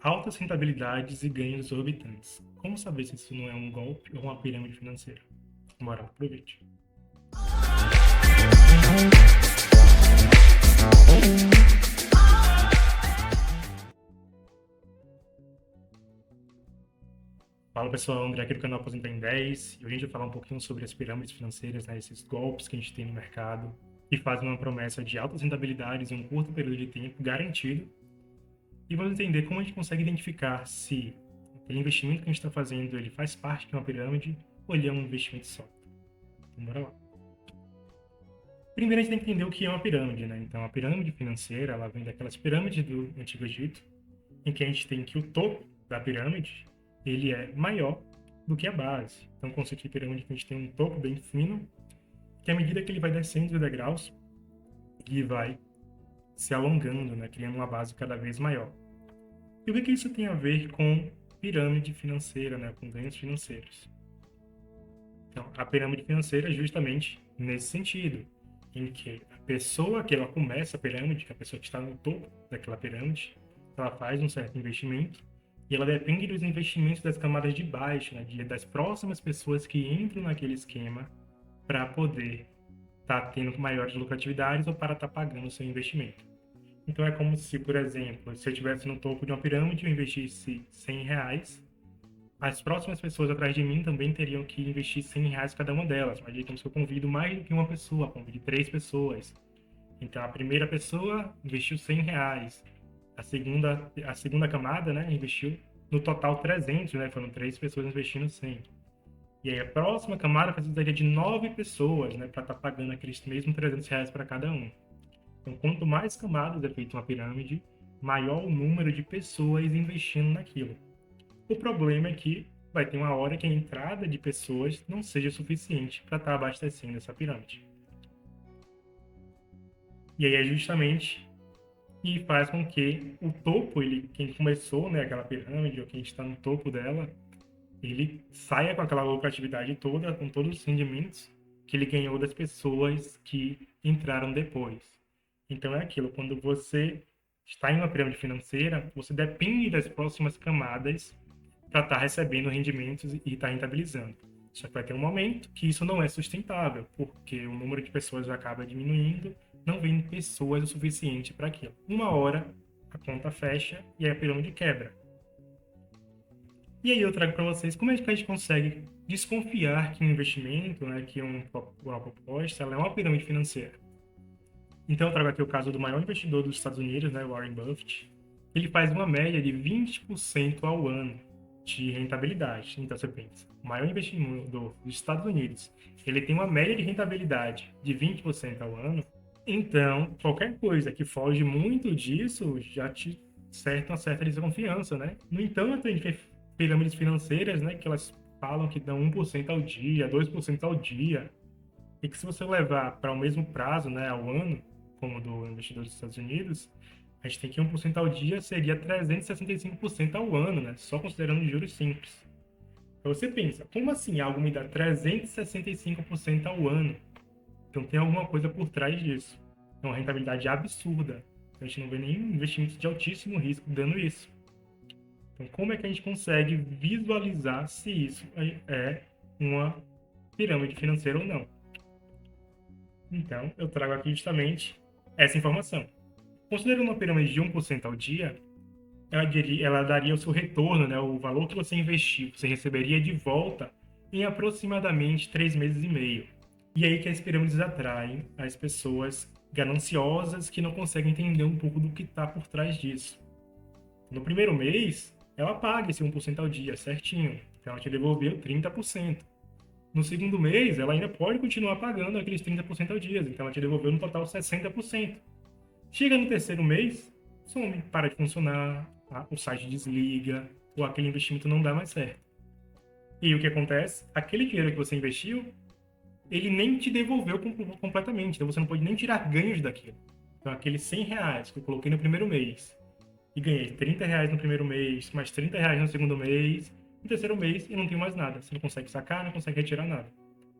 Altas rentabilidades e ganhos exorbitantes. Como saber se isso não é um golpe ou uma pirâmide financeira? Bora pro vídeo. Fala pessoal, André aqui do canal Aposenta em 10 e hoje a gente vai falar um pouquinho sobre as pirâmides financeiras, né, esses golpes que a gente tem no mercado que fazem uma promessa de altas rentabilidades em um curto período de tempo garantido, e vamos entender como a gente consegue identificar se aquele investimento que a gente está fazendo ele faz parte de uma pirâmide ou ele é um investimento só. Então bora lá. Primeiro a gente tem que entender o que é uma pirâmide, né? Então a pirâmide financeira ela vem daquelas pirâmides do Antigo Egito, em que a gente tem que o topo da pirâmide ele é maior do que a base. Então, o conceito de pirâmide que a gente tem um topo bem fino, que à medida que ele vai descendo os degraus, ele vai se alongando, né, criando uma base cada vez maior. E o que isso tem a ver com pirâmide financeira, né, com ganhos financeiros? Então, a pirâmide financeira é justamente nesse sentido, em que a pessoa que ela começa a pirâmide, que a pessoa que está no topo daquela pirâmide, ela faz um certo investimento e ela depende dos investimentos das camadas de baixo, né, das próximas pessoas que entram naquele esquema para poder estar tendo maiores lucratividades ou para estar pagando o seu investimento. Então é como se, por exemplo, se eu estivesse no topo de uma pirâmide, eu investisse R$ 100, as próximas pessoas atrás de mim também teriam que investir R$ 100 cada uma delas. Mas digamos que eu convido mais do que uma pessoa, convido 3 pessoas. Então a primeira pessoa investiu R$ 100. A segunda camada, né, investiu no total 300, né? Foram 3 pessoas investindo 100. E aí a próxima camada precisaria de 9 pessoas, né, para estar pagando aqueles mesmos R$ 300 para cada um. Então, quanto mais camadas é feita uma pirâmide, maior o número de pessoas investindo naquilo. O problema é que vai ter uma hora que a entrada de pessoas não seja suficiente para estar abastecendo essa pirâmide. E aí é justamente e faz com que o topo, quem começou, né, aquela pirâmide, ou quem está no topo dela, ele saia com aquela lucratividade toda, com todos os rendimentos que ele ganhou das pessoas que entraram depois. Então é aquilo, quando você está em uma pirâmide financeira, você depende das próximas camadas para estar recebendo rendimentos e estar rentabilizando. Só que vai ter um momento que isso não é sustentável, porque o número de pessoas acaba diminuindo, não vem pessoas o suficiente para aquilo. Uma hora a conta fecha e a pirâmide quebra. E aí eu trago para vocês como é que a gente consegue desconfiar que um investimento, né, que uma proposta, ela é uma pirâmide financeira. Então eu trago aqui o caso do maior investidor dos Estados Unidos, né, Warren Buffett. Ele faz uma média de 20% ao ano de rentabilidade. Então você pensa, o maior investidor dos Estados Unidos, ele tem uma média de rentabilidade de 20% ao ano. Então, qualquer coisa que foge muito disso já te certa uma certa desconfiança, né? No entanto, a gente tem pirâmides financeiras, né, que elas falam que dão 1% ao dia, 2% ao dia, e que se você levar para o mesmo prazo, né, ao ano, como do investidor dos Estados Unidos, a gente tem que 1% ao dia seria 365% ao ano, né, só considerando juros simples. Então você pensa, como assim algo me dá 365% ao ano? Então tem alguma coisa por trás disso. É uma rentabilidade absurda. A gente não vê nenhum investimento de altíssimo risco dando isso. Então, como é que a gente consegue visualizar se isso é uma pirâmide financeira ou não? Então, eu trago aqui justamente essa informação. Considerando uma pirâmide de 1% ao dia, ela daria o seu retorno, né, o valor que você investiu, você receberia de volta em aproximadamente 3 meses e meio. E aí que as pirâmides atraem as pessoas gananciosas que não conseguem entender um pouco do que está por trás disso. No primeiro mês, ela paga esse 1% ao dia, certinho. Então, ela te devolveu 30%. No segundo mês, ela ainda pode continuar pagando aqueles 30% ao dia. Então, ela te devolveu no total 60%. Chega no terceiro mês, some, para de funcionar, o site desliga, ou aquele investimento não dá mais certo. E o que acontece? Aquele dinheiro que você investiu, ele nem te devolveu completamente. Então, você não pode nem tirar ganhos daquilo. Então, aqueles R$ 100 que eu coloquei no primeiro mês, e ganhei R$ 30 no primeiro mês, mais R$ 30 no segundo mês, no terceiro mês e não tenho mais nada. Você não consegue sacar, não consegue retirar nada.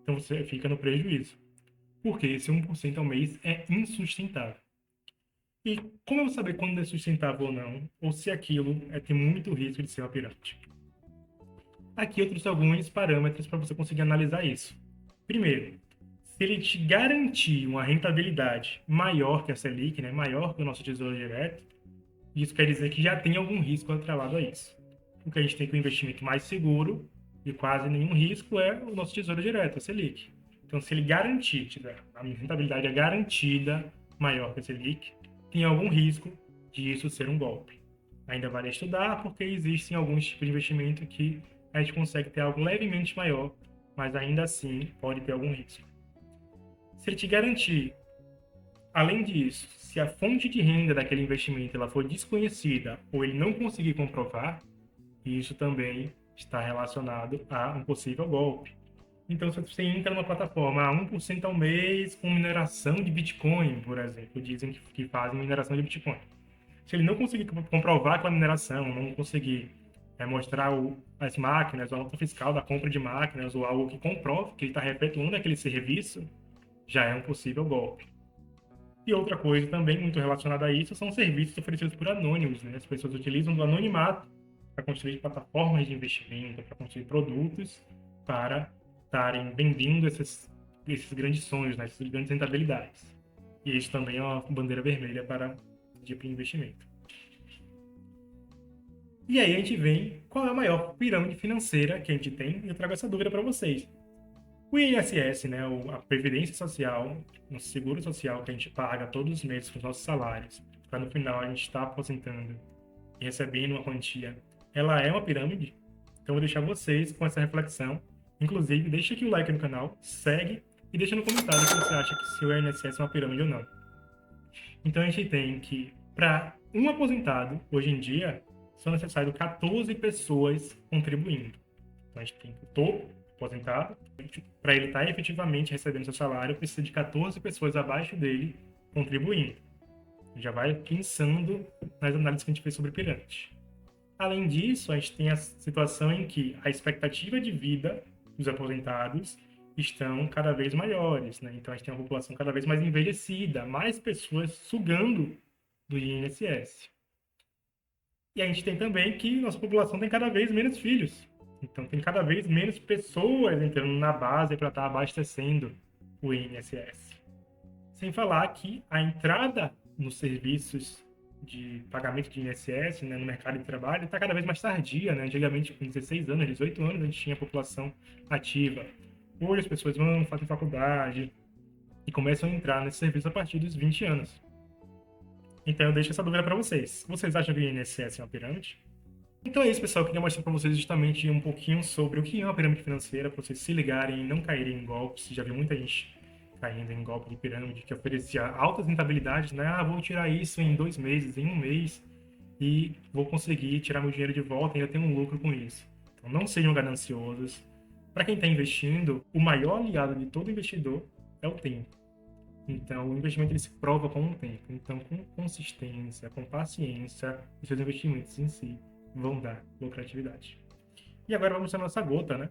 Então você fica no prejuízo. Porque esse 1% ao mês é insustentável. E como eu vou saber quando é sustentável ou não, ou se aquilo tem muito risco de ser uma pirâmide? Aqui eu trouxe alguns parâmetros para você conseguir analisar isso. Primeiro, se ele te garantir uma rentabilidade maior que a Selic, né, maior que o nosso Tesouro Direto, isso quer dizer que já tem algum risco atrelado a isso. O que a gente tem com o investimento mais seguro e quase nenhum risco é o nosso Tesouro Direto, a Selic. Então, se ele garantir, tiver a rentabilidade é garantida maior que a Selic, tem algum risco de isso ser um golpe. Ainda vale estudar, porque existem alguns tipos de investimento que a gente consegue ter algo levemente maior, mas ainda assim pode ter algum risco. Se ele te garantir, além disso, se a fonte de renda daquele investimento ela for desconhecida ou ele não conseguir comprovar, isso também está relacionado a um possível golpe. Então, se você entra numa plataforma a 1% ao mês com mineração de Bitcoin, por exemplo, dizem que fazem mineração de Bitcoin. Se ele não conseguir comprovar aquela mineração, não conseguir mostrar as máquinas, a nota fiscal da compra de máquinas ou algo que comprove que ele está efetuando aquele serviço, já é um possível golpe. E outra coisa também muito relacionada a isso são serviços oferecidos por anônimos, né? As pessoas utilizam do anonimato para construir plataformas de investimento, para construir produtos, para estarem vendendo esses grandes sonhos, né? Essas grandes rentabilidades. E isso também é uma bandeira vermelha para o tipo de investimento. E aí a gente vem qual é a maior pirâmide financeira que a gente tem, e eu trago essa dúvida para vocês. O INSS, né, a Previdência Social, o seguro social que a gente paga todos os meses com os nossos salários, para no final a gente estar aposentando e recebendo uma quantia, ela é uma pirâmide? Então eu vou deixar vocês com essa reflexão. Inclusive, deixa aqui o like no canal, segue e deixa no comentário se você acha que se o INSS é uma pirâmide ou não. Então a gente tem que, para um aposentado, hoje em dia, são necessárias 14 pessoas contribuindo. Então a gente tem o topo, aposentado, para ele estar efetivamente recebendo seu salário, precisa de 14 pessoas abaixo dele contribuindo. Já vai pensando nas análises que a gente fez sobre pirâmide. Além disso, a gente tem a situação em que a expectativa de vida dos aposentados estão cada vez maiores, né? Então a gente tem uma população cada vez mais envelhecida, mais pessoas sugando do INSS. E a gente tem também que nossa população tem cada vez menos filhos. Então tem cada vez menos pessoas entrando na base para estar abastecendo o INSS. Sem falar que a entrada nos serviços de pagamento de INSS, né, no mercado de trabalho, está cada vez mais tardia, né? Antigamente, com 16 anos, 18 anos, a gente tinha a população ativa. Hoje as pessoas vão, fazem faculdade e começam a entrar nesse serviço a partir dos 20 anos. Então eu deixo essa dúvida para vocês. Vocês acham que o INSS é uma pirâmide? Então é isso, pessoal. Eu queria mostrar para vocês justamente um pouquinho sobre o que é uma pirâmide financeira, para vocês se ligarem e não caírem em golpes. Já vi muita gente caindo em golpe de pirâmide que oferecia altas rentabilidades, né? Ah, vou tirar isso em 2 meses, em 1 mês, e vou conseguir tirar meu dinheiro de volta e ainda ter um lucro com isso. Então não sejam gananciosos. Para quem está investindo, o maior aliado de todo investidor é o tempo. Então, o investimento ele se prova com o tempo. Então, com consistência, com paciência, os seus investimentos em si vão dar lucratividade. E agora vamos à nossa gota, né?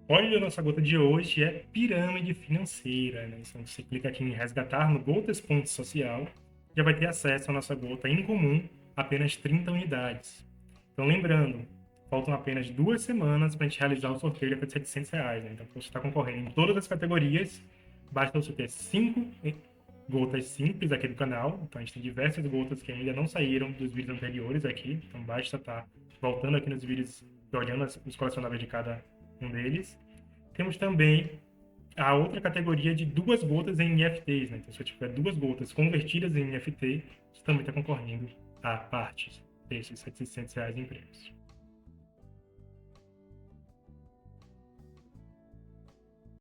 Olha, a nossa gota de hoje é pirâmide financeira, né? Então, você clica aqui em resgatar no Gotas.social, já vai ter acesso à nossa gota em comum, apenas 30 unidades. Então, lembrando, faltam apenas 2 semanas para a gente realizar o sorteio de R$700, né? Então, você está concorrendo em todas as categorias, basta você ter 5 gotas simples aqui do canal. Então, a gente tem diversas gotas que ainda não saíram dos vídeos anteriores aqui. Então, basta estar voltando aqui nos vídeos e olhando os colecionáveis de cada um deles. Temos também a outra categoria de 2 gotas em NFTs, né? Então, se você tiver 2 gotas convertidas em NFT, você também está concorrendo a partes desses R$700 em prêmios.